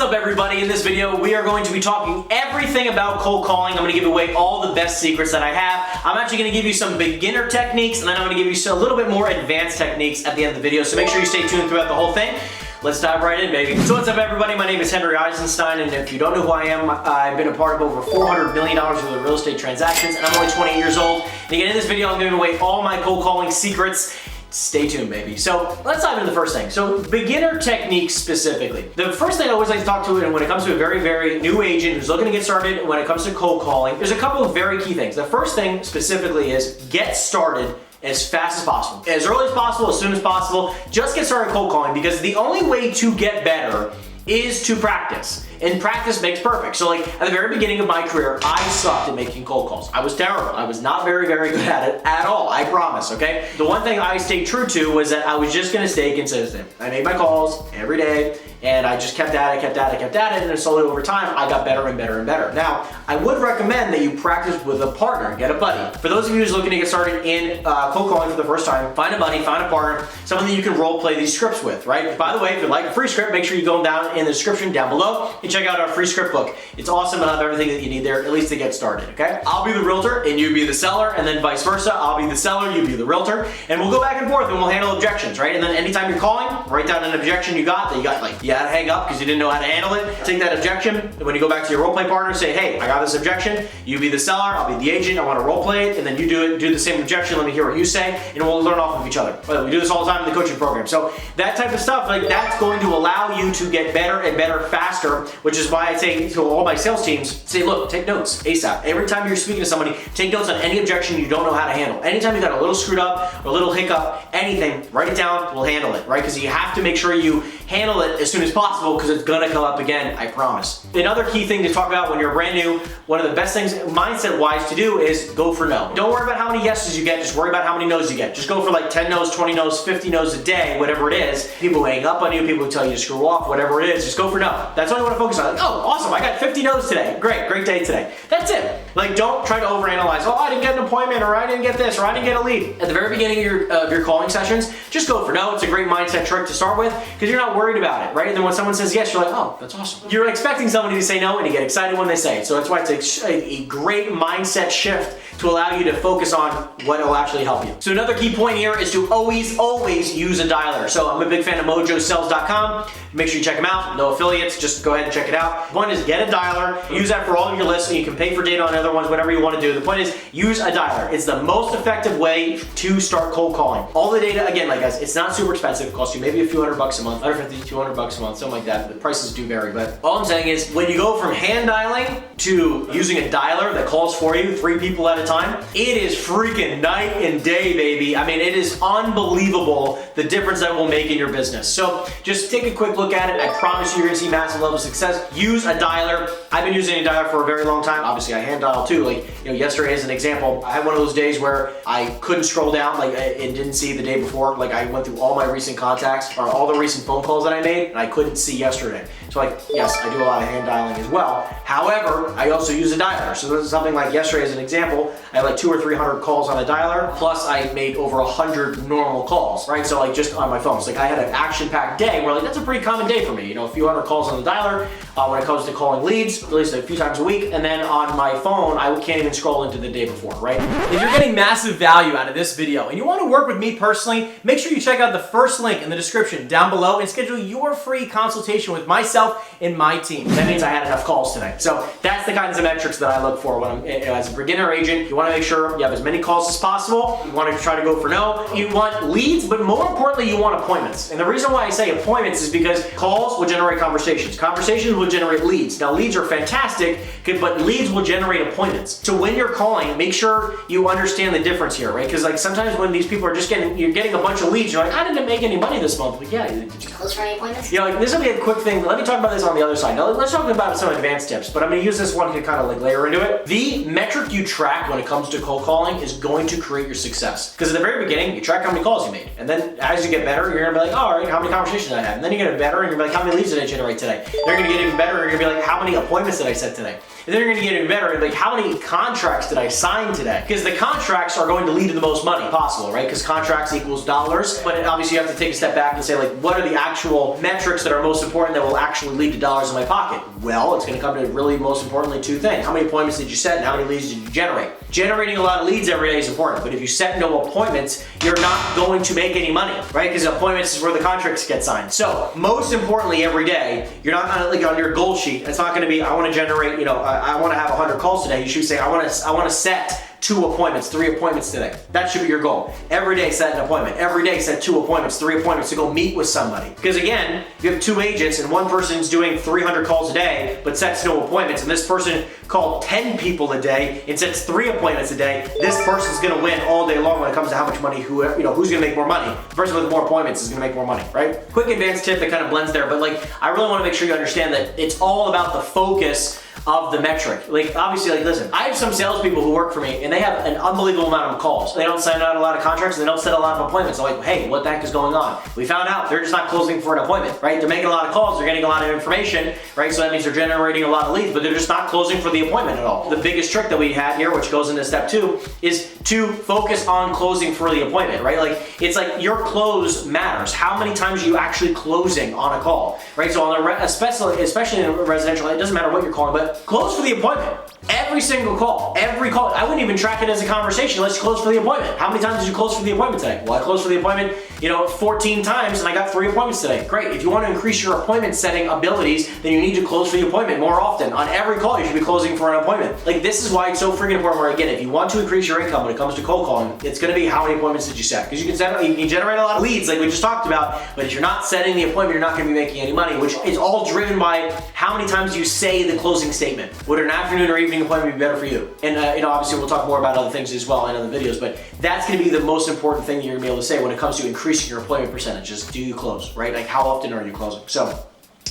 What's up, everybody? In this video, we are going to be talking everything about cold calling. I'm going to give away all the best secrets that I have. I'm actually going to give you some beginner techniques, and then I'm going to give you a little bit more advanced techniques at the end of the video, so make sure you stay tuned throughout the whole thing. Let's dive right in, baby. So what's up, everybody? My name is Henry Eisenstein, and if you don't know who I am, I've been a part of over $400 million worth of real estate transactions, and I'm only 28 years old. And again, in this video, I'm giving away all my cold calling secrets. Stay tuned, baby. So let's dive into the first thing. So beginner techniques specifically. The first thing I always like to talk to when it comes to a very, very new agent who's looking to get started when it comes to cold calling, there's a couple of very key things. The first thing specifically is get started as fast as possible. As early as possible, as soon as possible. Just get started cold calling, because the only way to get better is to practice. And practice makes perfect. So like at the very beginning of my career, I sucked at making cold calls. I was terrible. I was not very, very good at it at all, I promise, okay? The one thing I stayed true to was that I was just gonna stay consistent. I made my calls every day, and I just kept at it, and then slowly over time, I got better and better and better. Now, I would recommend that you practice with a partner, get a buddy. For those of you who's looking to get started in cold calling for the first time, find a buddy, find a partner, someone that you can role play these scripts with, right? By the way, if you'd like a free script, make sure you go down in the description down below and check out our free script book. It's awesome. It'll have everything that you need there, at least to get started, okay? I'll be the realtor and you be the seller, and then vice versa. I'll be the seller, you be the realtor, and we'll go back and forth and we'll handle objections, right? And then anytime you're calling, write down an objection you got like you had to hang up because you didn't know how to handle it. Take that objection, and when you go back to your role play partner, say, hey, I got this objection. You be the seller, I'll be the agent. I want to role play it, and then you do the same objection. Let me hear what you say, and we'll learn off of each other. We do this all the time in the coaching program. So that type of stuff, like that's going to allow you to get better and better faster, which is why I say to all my sales teams, say, look, take notes ASAP. Every time you're speaking to somebody, take notes on any objection you don't know how to handle. Anytime you got a little screwed up or a little hiccup, anything, write it down, we'll handle it, right? Because you have to make sure you handle it as soon as possible, because it's gonna come up again, I promise. Another key thing to talk about when you're brand new, one of the best things mindset-wise to do is go for no. Don't worry about how many yeses you get, just worry about how many no's you get. Just go for like 10 no's, 20 no's, 50 no's a day, whatever it is. People who hang up on you, people who tell you to screw off, whatever it is, just go for no. That's all you wanna focus on. Like, oh, awesome, I got 50 no's today. Great day today. That's it. Like, don't try to overanalyze. Oh, I didn't get an appointment, or I didn't get this, or I didn't get a lead. At the very beginning of your calling sessions, just go for no. It's a great mindset trick to start with, because you're not worried about it, right? And then when someone says yes, you're like, oh, that's awesome. You're expecting somebody to say no, and you get excited when they say it. So that's why it's a great mindset shift to allow you to focus on what will actually help you. So another key point here is to always use a dialer. So I'm a big fan of mojosells.com. Make sure you check them out. No affiliates, just go ahead and check it out. The point is, get a dialer, use that for all of your lists, so you can pay for data on other ones, whatever you want to do. The point is, use a dialer. It's the most effective way to start cold calling. All the data, again, like guys, it's not super expensive. It costs you maybe a few $100 a month, 150, 200 bucks a month, something like that. The prices do vary, but all I'm saying is, when you go from hand dialing to using a dialer that calls for you 3 people at a time, it is freaking night and day, baby. I mean, it is unbelievable the difference that will make in your business. So just take a quick look at it. I promise you're gonna see massive levels of success. Use a dialer. I've been using a dialer for a very long time. Obviously, I hand dial too. Like, you know, yesterday as an example, I had one of those days where I couldn't scroll down, like, and didn't see the day before. Like, I went through all my recent contacts, or all the recent phone calls that I made, and I couldn't see yesterday. So like, yes, I do a lot of hand dialing as well. However, I also use a dialer. So this is something like yesterday as an example, I had like 200 or 300 calls on a dialer, plus I made over 100 normal calls, right? So like just on my phone. So like I had an action-packed day where like, that's a pretty common day for me. You know, a few hundred calls on the dialer when it comes to calling leads, at least a few times a week. And then on my phone, I can't even scroll into the day before, right? If you're getting massive value out of this video and you want to work with me personally, make sure you check out the first link in the description down below and schedule your free consultation with myself and my team. That means I had enough calls today. So that's the kinds of metrics that I look for when I'm as a beginner agent. You want to make sure you have as many calls as possible. You want to try to go for no. You want leads, but more importantly, you want appointments. And the reason why I say appointments is because calls will generate conversations. Conversations will generate leads. Now, leads are fantastic, but leads will generate appointments. So when you're calling, make sure you understand the difference here, right? Because like sometimes when these people are just you're getting a bunch of leads, you're like, I didn't make any money this month. But yeah, did you close for any appointments? You know, like this will be a quick thing. Let me talk about this on the other side. Now let's talk about some advanced tips, but I'm gonna use this one to kind of like layer into it. The metric you track when it comes to cold calling is going to create your success. Because at the very beginning, you track how many calls you made. And then as you get better, you're gonna be like, oh, all right, how many conversations did I have? And then you get better and you're like, how many leads did I generate today? They're gonna get even better and you're gonna be like, how many appointments did I set today? And then you're gonna get even better and like, how many contracts did I sign today? Because the contracts are going to lead to the most money possible, right? Because contracts equals dollars, but obviously you have to take a step back and say like, what are the actual metrics that are most important that will actually lead to dollars in my pocket? Well, it's gonna come to really most importantly two things. How many appointments did you set and how many leads did you generate? Generating a lot of leads every day is important, but if you set no appointments, you're not going to make any money, right? Because appointments is where the contracts get signed. So most importantly, every day, you're not gonna like on your goal sheet, it's not gonna be, I wanna generate, I wanna have 100 calls today. You should say, I wanna set 2 appointments, 3 appointments today. That should be your goal. Every day set an appointment. Every day set 2 appointments, 3 appointments to go meet with somebody. Because again, you have 2 agents and one person's doing 300 calls a day but sets no appointments, and this person called 10 people a day and sets 3 appointments a day. This person's gonna win all day long when it comes to how much money, who's gonna make more money. The person with more appointments is gonna make more money, right? Quick advanced tip that kind of blends there, but like, I really wanna make sure you understand that it's all about the focus of the metric. Like obviously, like listen, I have some salespeople who work for me and they have an unbelievable amount of calls. They don't sign out a lot of contracts, they don't set a lot of appointments. I'm like, hey, what the heck is going on? We found out they're just not closing for an appointment, right? They're making a lot of calls, they're getting a lot of information, right? So that means they're generating a lot of leads, but they're just not closing for the appointment at all. The biggest trick that we had here, which goes into step 2, is to focus on closing for the appointment, right? Like it's like your close matters. How many times are you actually closing on a call, right? So on especially in residential, it doesn't matter what you're calling, but close for the appointment. Every single call, every call. I wouldn't even track it as a conversation. Let's close for the appointment. How many times did you close for the appointment today? Well, I closed for the appointment, 14 times and I got 3 appointments today. Great. If you want to increase your appointment setting abilities, then you need to close for the appointment more often. On every call, you should be closing for an appointment. Like this is why it's so freaking important where again, if you want to increase your income when it comes to cold calling, it's going to be how many appointments did you set? Because you can generate a lot of leads like we just talked about, but if you're not setting the appointment, you're not going to be making any money, which is all driven by how many times you say the closing statement. Would an afternoon or evening appointment be better for you? And obviously we'll talk more about other things as well in other videos, but that's going to be the most important thing you're going to be able to say when it comes to increasing your appointment percentages. Do you close, right? Like how often are you closing? So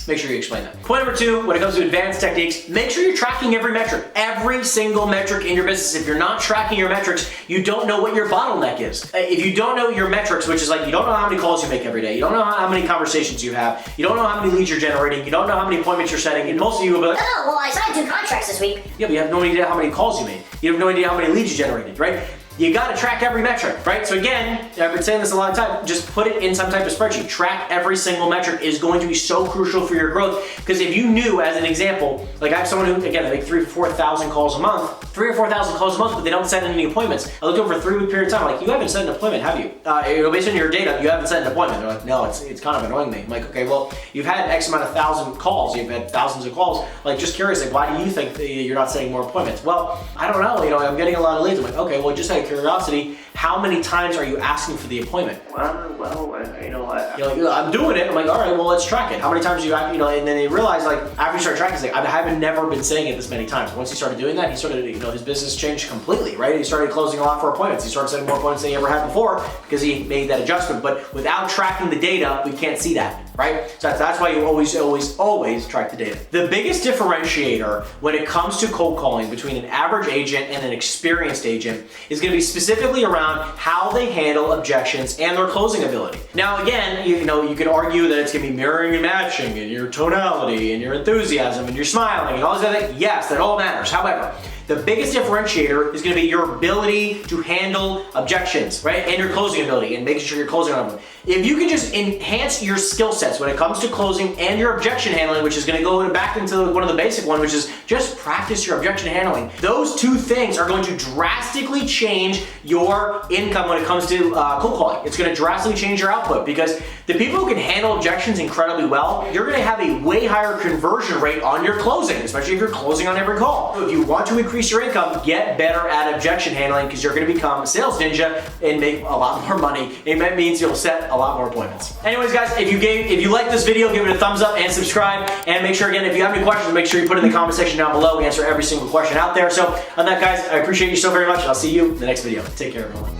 make sure you explain that. Point number 2, when it comes to advanced techniques, make sure you're tracking every metric, every single metric in your business. If you're not tracking your metrics, you don't know what your bottleneck is. If you don't know your metrics, which is like you don't know how many calls you make every day, you don't know how many conversations you have, you don't know how many leads you're generating, you don't know how many appointments you're setting, and most of you will be like, oh, well, I signed 2 contracts this week. Yeah, but you have no idea how many calls you made. You have no idea how many leads you generated, right? You gotta track every metric, right? So again, I've been saying this a lot of time, just put it in some type of spreadsheet. Track every single metric is going to be so crucial for your growth, because if you knew, as an example, like I have someone who, again, they make 3,000 or 4,000 calls a month, 3,000 or 4,000 calls a month, but they don't set any appointments. I looked over a 3-week period of time, like, you haven't set an appointment, have you? Based on your data, you haven't set an appointment. They're like, no, it's kind of annoying me. I'm like, okay, well, you've had X amount of 1,000 calls, you've had thousands of calls, like just curious, like why do you think that you're not setting more appointments? Well, I don't know, I'm getting a lot of leads. I'm like, okay, well, just out of curiosity, how many times are you asking for the appointment? I'm doing it. I'm like, all right, well, let's track it. How many times do you, and then they realize, like, after you start tracking, it's like, I haven't never been saying it this many times. Once he started doing that, he started, his business changed completely, right? He started closing a lot for appointments. He started setting more appointments than he ever had before because he made that adjustment. But without tracking the data, we can't see that, right? So that's why you always track the data. The biggest differentiator when it comes to cold calling between an average agent and an experienced agent is going to be specifically around how they handle objections and their closing ability. Now, again, you can argue that it's going to be mirroring and matching and your tonality and your enthusiasm and your smiling and all these other things. Yes, that all matters. However, the biggest differentiator is going to be your ability to handle objections, right? And your closing ability and making sure you're closing on them. If you can just enhance your skill sets when it comes to closing and your objection handling, which is going to go back into one of the basic ones, which is just practice your objection handling. Those 2 things are going to drastically change your income when it comes to cold calling. It's going to drastically change your output because the people who can handle objections incredibly well, you're going to have a way higher conversion rate on your closing, especially if you're closing on every call. So if you want to increase your income, get better at objection handling because you're going to become a sales ninja and make a lot more money. And that means you'll set a lot more appointments. Anyways, guys, if you like this video, give it a thumbs up and subscribe. And make sure, again, if you have any questions, make sure you put it in the comment section down below. We answer every single question out there. So on that, guys, I appreciate you so very much, and I'll see you in the next video. Take care, everyone.